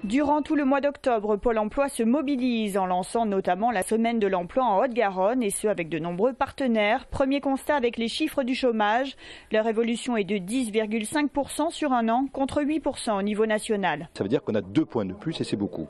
Durant tout le mois d'octobre, Pôle emploi se mobilise en lançant notamment la semaine de l'emploi en Haute-Garonne et ce avec de nombreux partenaires. Premier constat avec les chiffres du chômage. Leur évolution est de 10,5% sur un an contre 8% au niveau national. Ça veut dire qu'on a 2 points de plus et c'est beaucoup.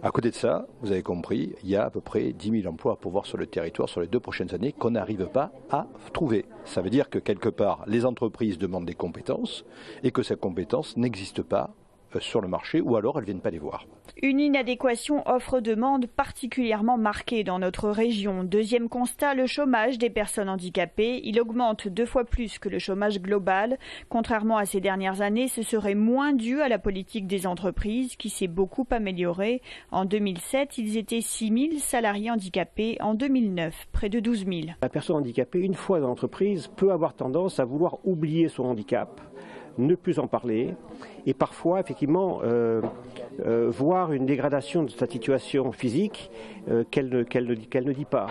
À côté de ça, vous avez compris, il y a à peu près 10 000 emplois à pourvoir sur le territoire sur les 2 prochaines années qu'on n'arrive pas à trouver. Ça veut dire que quelque part, les entreprises demandent des compétences et que ces compétences n'existent pas sur le marché ou alors elles ne viennent pas les voir. Une inadéquation offre-demande particulièrement marquée dans notre région. Deuxième constat, le chômage des personnes handicapées. Il augmente 2 fois plus que le chômage global. Contrairement à ces dernières années, ce serait moins dû à la politique des entreprises qui s'est beaucoup améliorée. En 2007, ils étaient 6 000 salariés handicapés. En 2009, près de 12 000. La personne handicapée, une fois dans l'entreprise, peut avoir tendance à vouloir oublier son handicap, ne plus en parler et parfois effectivement voir une dégradation de sa situation physique qu'elle ne dit pas.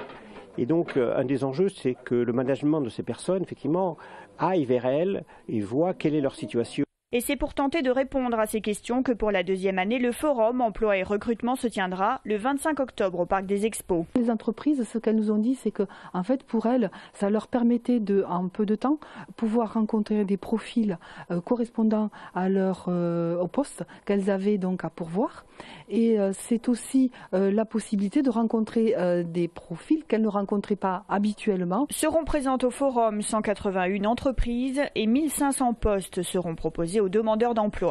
Et donc un des enjeux, c'est que le management de ces personnes effectivement aille vers elles et voit quelle est leur situation. Et c'est pour tenter de répondre à ces questions que pour la 2e année, le forum emploi et recrutement se tiendra le 25 octobre au Parc des Expos. Les entreprises, ce qu'elles nous ont dit, c'est que en fait, pour elles, ça leur permettait de, en peu de temps, pouvoir rencontrer des profils correspondant à au poste qu'elles avaient donc à pourvoir. Et c'est aussi la possibilité de rencontrer des profils qu'elles ne rencontraient pas habituellement. Seront présentes au forum 181 entreprises et 1500 postes seront proposés aux demandeurs d'emploi.